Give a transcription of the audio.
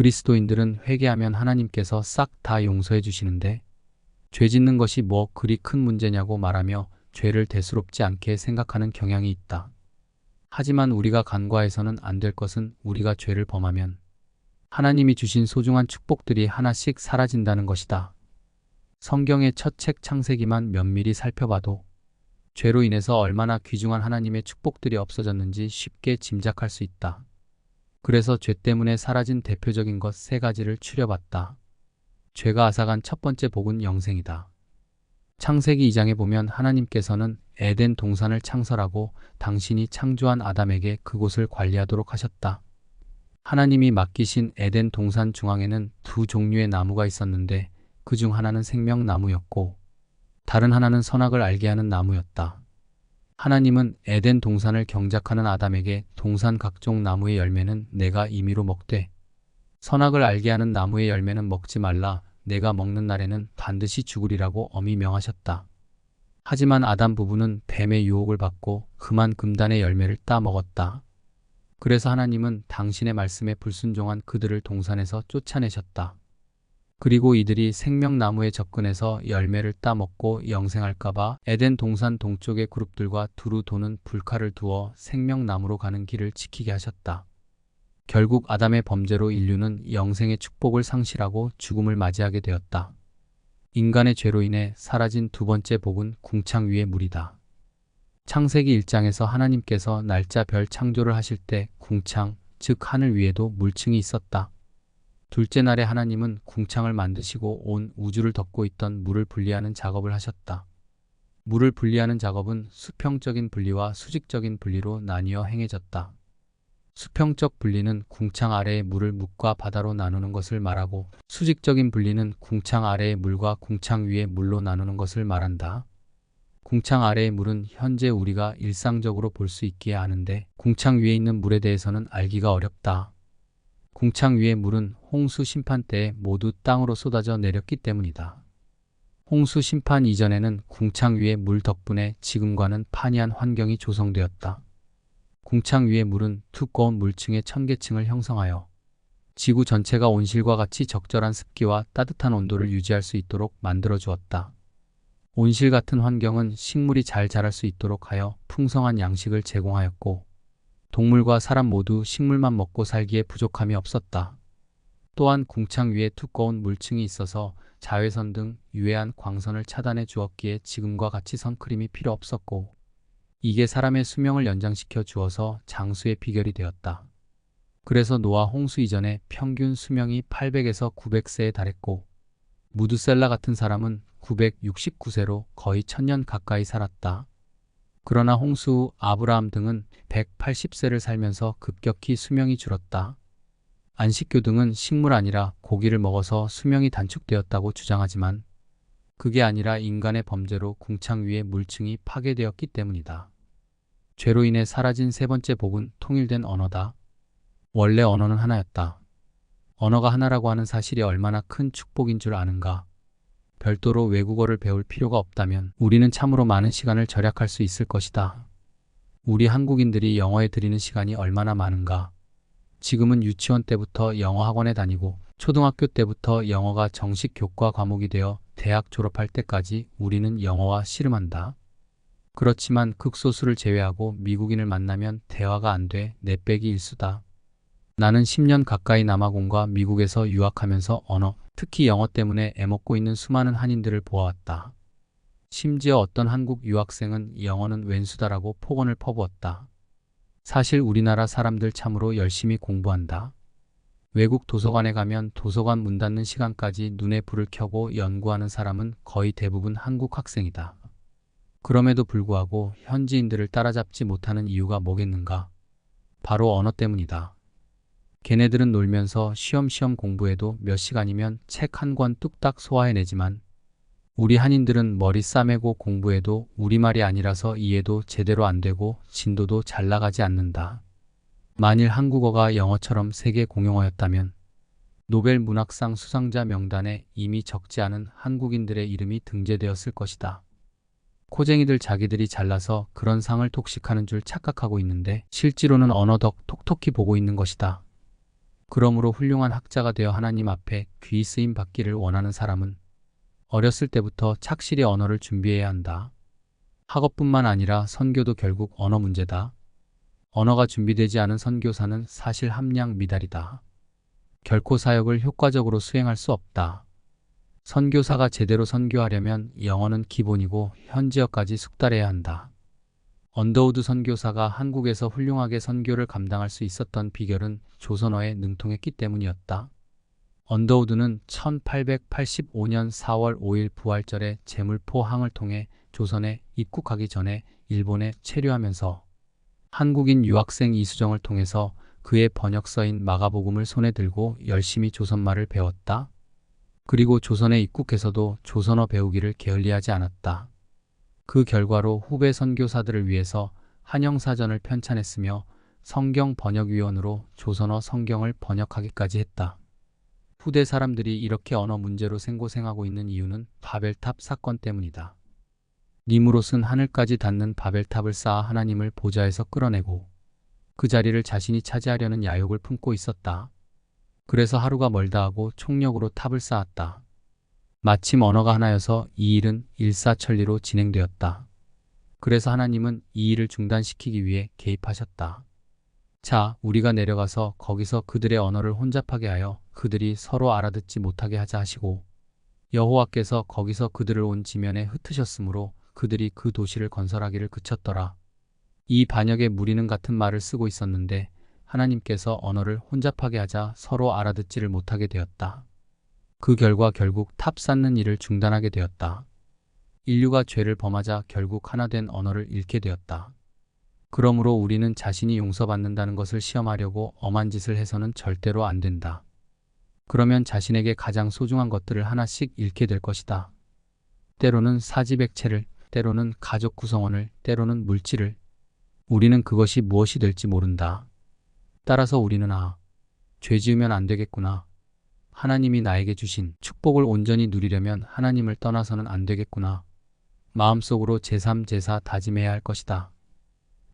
그리스도인들은 회개하면 하나님께서 싹 다 용서해 주시는데 죄 짓는 것이 뭐 그리 큰 문제냐고 말하며 죄를 대수롭지 않게 생각하는 경향이 있다. 하지만 우리가 간과해서는 안 될 것은 우리가 죄를 범하면 하나님이 주신 소중한 축복들이 하나씩 사라진다는 것이다. 성경의 첫 책 창세기만 면밀히 살펴봐도 죄로 인해서 얼마나 귀중한 하나님의 축복들이 없어졌는지 쉽게 짐작할 수 있다. 그래서 죄 때문에 사라진 대표적인 것 세 가지를 추려봤다. 죄가 앗아간 첫 번째 복은 영생이다. 창세기 2장에 보면 하나님께서는 에덴 동산을 창설하고 당신이 창조한 아담에게 그곳을 관리하도록 하셨다. 하나님이 맡기신 에덴 동산 중앙에는 두 종류의 나무가 있었는데 그 중 하나는 생명나무였고 다른 하나는 선악을 알게 하는 나무였다. 하나님은 에덴 동산을 경작하는 아담에게 동산 각종 나무의 열매는 내가 임의로 먹되 선악을 알게 하는 나무의 열매는 먹지 말라. 내가 먹는 날에는 반드시 죽으리라고 엄히 명하셨다. 하지만 아담 부부는 뱀의 유혹을 받고 그만 금단의 열매를 따 먹었다. 그래서 하나님은 당신의 말씀에 불순종한 그들을 동산에서 쫓아내셨다. 그리고 이들이 생명나무에 접근해서 열매를 따먹고 영생할까봐 에덴 동산 동쪽의 그룹들과 두루 도는 불칼을 두어 생명나무로 가는 길을 지키게 하셨다. 결국 아담의 범죄로 인류는 영생의 축복을 상실하고 죽음을 맞이하게 되었다. 인간의 죄로 인해 사라진 두 번째 복은 궁창 위의 물이다. 창세기 1장에서 하나님께서 날짜 별 창조를 하실 때 궁창, 즉 하늘 위에도 물층이 있었다. 둘째 날에 하나님은 궁창을 만드시고 온 우주를 덮고 있던 물을 분리하는 작업을 하셨다. 물을 분리하는 작업은 수평적인 분리와 수직적인 분리로 나뉘어 행해졌다. 수평적 분리는 궁창 아래의 물을 묵과 바다로 나누는 것을 말하고 수직적인 분리는 궁창 아래의 물과 궁창 위의 물로 나누는 것을 말한다. 궁창 아래의 물은 현재 우리가 일상적으로 볼 수 있기에 아는데 궁창 위에 있는 물에 대해서는 알기가 어렵다. 궁창 위의 물은 홍수 심판 때에 모두 땅으로 쏟아져 내렸기 때문이다. 홍수 심판 이전에는 궁창 위의 물 덕분에 지금과는 판이한 환경이 조성되었다. 궁창 위의 물은 두꺼운 물층의 천계층을 형성하여 지구 전체가 온실과 같이 적절한 습기와 따뜻한 온도를 유지할 수 있도록 만들어 주었다. 온실 같은 환경은 식물이 잘 자랄 수 있도록 하여 풍성한 양식을 제공하였고 동물과 사람 모두 식물만 먹고 살기에 부족함이 없었다. 또한 궁창 위에 두꺼운 물층이 있어서 자외선 등 유해한 광선을 차단해 주었기에 지금과 같이 선크림이 필요 없었고 이게 사람의 수명을 연장시켜 주어서 장수의 비결이 되었다. 그래서 노아 홍수 이전에 평균 수명이 800에서 900세에 달했고 무드셀라 같은 사람은 969세로 거의 1000년 가까이 살았다. 그러나 홍수 후 아브라함 등은 180세를 살면서 급격히 수명이 줄었다. 안식교 등은 식물 아니라 고기를 먹어서 수명이 단축되었다고 주장하지만 그게 아니라 인간의 범죄로 궁창 위의 물층이 파괴되었기 때문이다. 죄로 인해 사라진 세 번째 복은 통일된 언어다. 원래 언어는 하나였다. 언어가 하나라고 하는 사실이 얼마나 큰 축복인 줄 아는가? 별도로 외국어를 배울 필요가 없다면 우리는 참으로 많은 시간을 절약할 수 있을 것이다. 우리 한국인들이 영어에 들이는 시간이 얼마나 많은가? 지금은 유치원 때부터 영어 학원에 다니고 초등학교 때부터 영어가 정식 교과 과목이 되어 대학 졸업할 때까지 우리는 영어와 씨름한다. 그렇지만 극소수를 제외하고 미국인을 만나면 대화가 안 돼 내빼기 일수다. 나는 10년 가까이 남아공과 미국에서 유학하면서 언어, 특히 영어 때문에 애먹고 있는 수많은 한인들을 보아왔다. 심지어 어떤 한국 유학생은 영어는 웬수다라고 폭언을 퍼부었다. 사실 우리나라 사람들 참으로 열심히 공부한다. 외국 도서관에 가면 도서관 문 닫는 시간까지 눈에 불을 켜고 연구하는 사람은 거의 대부분 한국 학생이다. 그럼에도 불구하고 현지인들을 따라잡지 못하는 이유가 뭐겠는가? 바로 언어 때문이다. 걔네들은 놀면서 쉬엄쉬엄 공부해도 몇 시간이면 책 한 권 뚝딱 소화해내지만 우리 한인들은 머리 싸매고 공부해도 우리말이 아니라서 이해도 제대로 안 되고 진도도 잘 나가지 않는다. 만일 한국어가 영어처럼 세계 공용어였다면 노벨 문학상 수상자 명단에 이미 적지 않은 한국인들의 이름이 등재되었을 것이다. 코쟁이들 자기들이 잘나서 그런 상을 독식하는 줄 착각하고 있는데 실제로는 언어 덕 톡톡히 보고 있는 것이다. 그러므로 훌륭한 학자가 되어 하나님 앞에 귀히 쓰임 받기를 원하는 사람은 어렸을 때부터 착실히 언어를 준비해야 한다. 학업뿐만 아니라 선교도 결국 언어 문제다. 언어가 준비되지 않은 선교사는 사실 함량 미달이다. 결코 사역을 효과적으로 수행할 수 없다. 선교사가 제대로 선교하려면 영어는 기본이고 현지어까지 숙달해야 한다. 언더우드 선교사가 한국에서 훌륭하게 선교를 감당할 수 있었던 비결은 조선어에 능통했기 때문이었다. 언더우드는 1885년 4월 5일 부활절에 제물포항을 통해 조선에 입국하기 전에 일본에 체류하면서 한국인 유학생 이수정을 통해서 그의 번역서인 마가복음을 손에 들고 열심히 조선말을 배웠다. 그리고 조선에 입국해서도 조선어 배우기를 게을리하지 않았다. 그 결과로 후배 선교사들을 위해서 한영사전을 편찬했으며 성경 번역위원으로 조선어 성경을 번역하기까지 했다. 후대 사람들이 이렇게 언어 문제로 생고생하고 있는 이유는 바벨탑 사건 때문이다. 니무롯은 하늘까지 닿는 바벨탑을 쌓아 하나님을 보좌에서 끌어내고 그 자리를 자신이 차지하려는 야욕을 품고 있었다. 그래서 하루가 멀다 하고 총력으로 탑을 쌓았다. 마침 언어가 하나여서 이 일은 일사천리로 진행되었다. 그래서 하나님은 이 일을 중단시키기 위해 개입하셨다. 자, 우리가 내려가서 거기서 그들의 언어를 혼잡하게 하여 그들이 서로 알아듣지 못하게 하자 하시고 여호와께서 거기서 그들을 온 지면에 흩으셨으므로 그들이 그 도시를 건설하기를 그쳤더라. 이 반역의 무리는 같은 말을 쓰고 있었는데 하나님께서 언어를 혼잡하게 하자 서로 알아듣지를 못하게 되었다. 그 결과 결국 탑 쌓는 일을 중단하게 되었다. 인류가 죄를 범하자 결국 하나 된 언어를 잃게 되었다. 그러므로 우리는 자신이 용서받는다는 것을 시험하려고 엄한 짓을 해서는 절대로 안 된다. 그러면 자신에게 가장 소중한 것들을 하나씩 잃게 될 것이다. 때로는 사지백체를, 때로는 가족 구성원을, 때로는 물질을. 우리는 그것이 무엇이 될지 모른다. 따라서 우리는 죄 지으면 안 되겠구나. 하나님이 나에게 주신 축복을 온전히 누리려면 하나님을 떠나서는 안 되겠구나. 마음속으로 제3, 제4 다짐해야 할 것이다.